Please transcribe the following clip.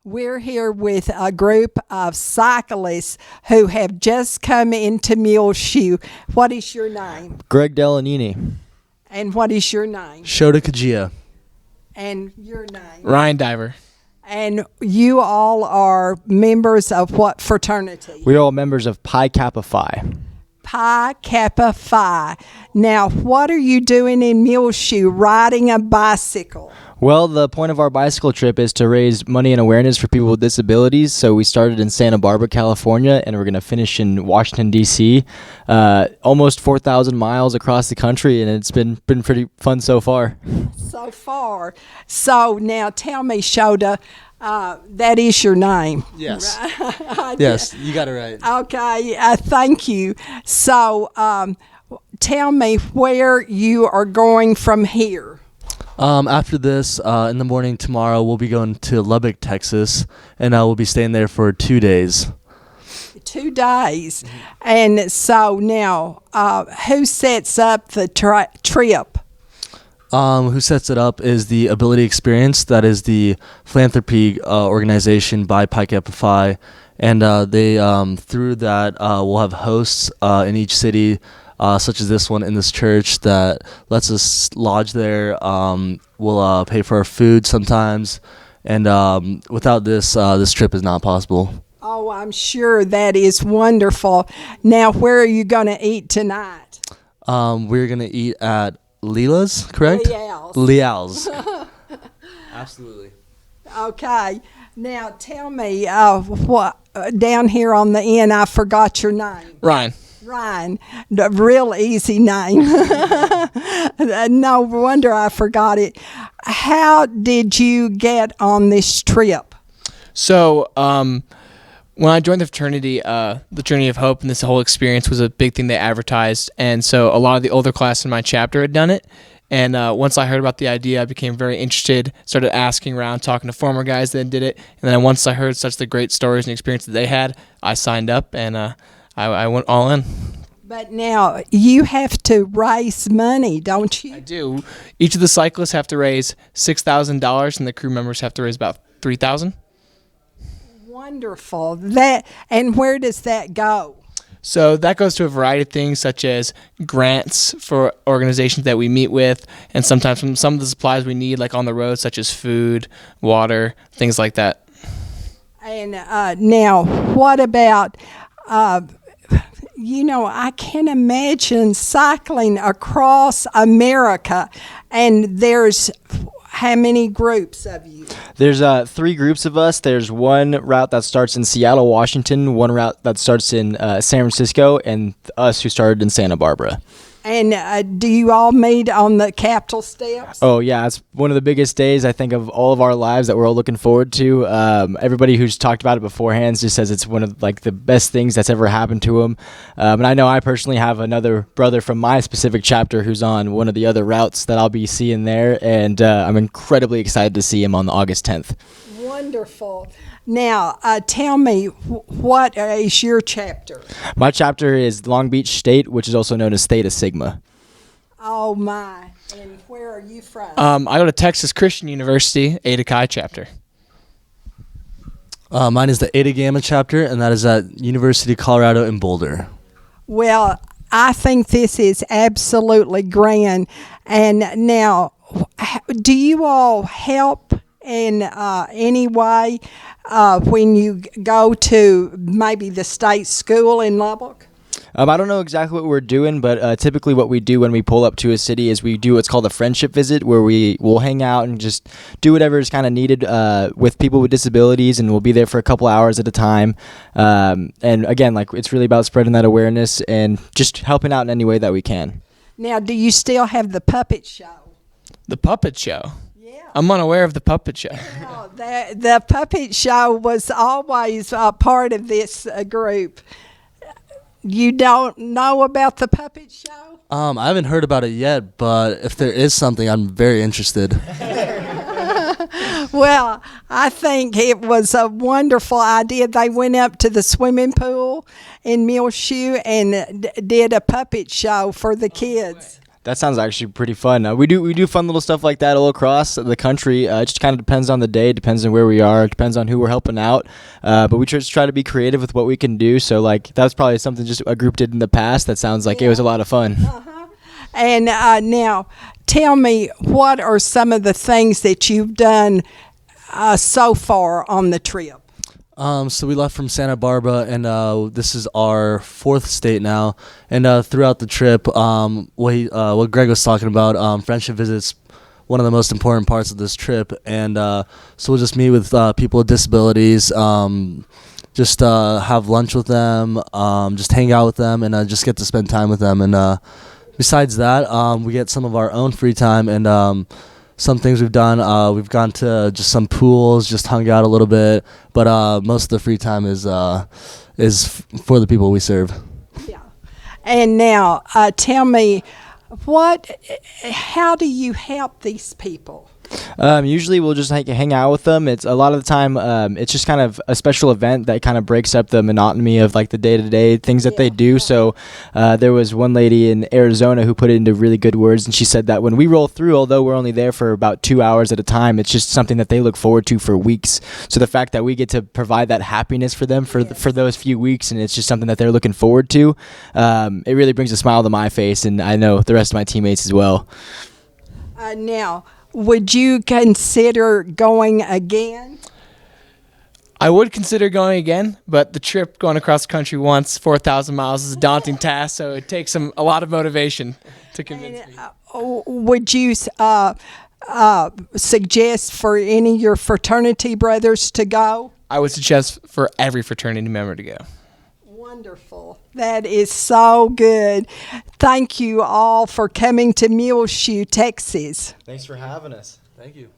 We're here with a group of cyclists who have just come into Muleshoe. What is your name? Greg Delanini. And what is your name? Shota Kajia. And your name? Ryan Diver. And you all are members of what fraternity? We're all members of Pi Kappa Phi. Pi Kappa Phi. Now, what are you doing in Muleshoe? Riding a bicycle? Well, the point of our bicycle trip is to raise money and awareness for people with disabilities. So we started in Santa Barbara, California, and we're going to finish in Washington, D.C. Almost 4,000 miles across the country, and it's been pretty fun so far. So far. So now tell me, Shota, that is your name. Yes. Right? Yes, you got it right. Okay, thank you. So tell me where you are going from here. After this, in the morning tomorrow, we'll be going to Lubbock, Texas, and we'll be staying there for 2 days. 2 days. And so now, who sets up the trip? Who sets it up is the Ability Experience. That is the philanthropy organization by Pi Kappa Phi. And they through that, we'll have hosts in each city, such as this one in this church that lets us lodge there. We'll pay for our food sometimes. And without this, this trip is not possible. Oh, I'm sure that is wonderful. Now, where are you going to eat tonight? We're going to eat at Leela's, correct? Leal's. Absolutely. Okay. Now, tell me, what down here on the end, I forgot your name. Ryan, a real easy name. No wonder I forgot it. How did you get on this trip? So, when I joined the fraternity, the Journey of Hope, and this whole experience was a big thing they advertised. And so a lot of the older class in my chapter had done it. And once I heard about the idea, I became very interested, started asking around, talking to former guys that did it. And then once I heard such the great stories and experience that they had, I signed up and I went all in. But now you have to raise money, don't you? I do. Each of the cyclists have to raise $6,000, and the crew members have to raise about $3,000. Wonderful. And where does that go? So that goes to a variety of things, such as grants for organizations that we meet with, and sometimes from some of the supplies we need, like on the road, such as food, water, things like that. And now, what about, I can imagine cycling across America, and there's how many groups of you? There's 3 groups of us. There's one route that starts in Seattle, Washington, one route that starts in San Francisco, and us who started in Santa Barbara. And do you all meet on the Capitol steps? Oh, yeah. It's one of the biggest days, I think, of all of our lives that we're all looking forward to. Everybody who's talked about it beforehand just says it's one of the best things that's ever happened to them. And I know I personally have another brother from my specific chapter who's on one of the other routes that I'll be seeing there. And I'm incredibly excited to see him on August 10th. Wonderful. Now, tell me, what is your chapter? My chapter is Long Beach State, which is also known as Theta Sigma. Oh, my. And where are you from? I go to Texas Christian University, Eta Chi chapter. Mine is the Eta Gamma chapter, and that is at University of Colorado in Boulder. Well, I think this is absolutely grand. And now, do you all help in any way when you go to maybe the state school in Lubbock? I don't know exactly what we're doing, but typically what we do when we pull up to a city is we do what's called a friendship visit, where we will hang out and just do whatever is kind of needed with people with disabilities, and we'll be there for a couple hours at a time. And again, it's really about spreading that awareness and just helping out in any way that we can. Now, do you still have the puppet show? The puppet show? I'm unaware of the puppet show. Well, the puppet show was always a part of this group. You don't know about the puppet show? I haven't heard about it yet, but if there is something, I'm very interested. Well, I think it was a wonderful idea. They went up to the swimming pool in Muleshoe and did a puppet show for the kids. That sounds actually pretty fun. We do fun little stuff like that all across the country. It just kind of depends on the day, depends on where we are, depends on who we're helping out. But we just try to be creative with what we can do. So like that was probably something just a group did in the past. That sounds like it was a lot of fun. Uh-huh. And now, tell me, what are some of the things that you've done so far on the trip? So we left from Santa Barbara, and this is our 4th state now. And throughout the trip, what Greg was talking about, friendship visits, one of the most important parts of this trip. And so we'll just meet with people with disabilities, just have lunch with them, just hang out with them, and just get to spend time with them. And besides that, we get some of our own free time, and some things we've done, we've gone to just some pools, just hung out a little bit, but most of the free time is for the people we serve. Yeah. And now, tell me, how do you help these people? Usually we'll just hang out with them. It's a lot of the time, it's just kind of a special event that kind of breaks up the monotony of like the day-to-day things that they do. So there was one lady in Arizona who put it into really good words, and she said that when we roll through, although we're only there for about 2 hours at a time, it's just something that they look forward to for weeks. So the fact that we get to provide that happiness for them for those few weeks, and it's just something that they're looking forward to, it really brings a smile to my face, and I know the rest of my teammates as well. Now, would you consider going again? I would consider going again, but the trip going across the country once, 4,000 miles, is a daunting task, so it takes a lot of motivation to convince me. Would you suggest for any of your fraternity brothers to go? I would suggest for every fraternity member to go. Wonderful. That is so good. Thank you all for coming to Muleshoe, Texas. Thanks for having us. Thank you.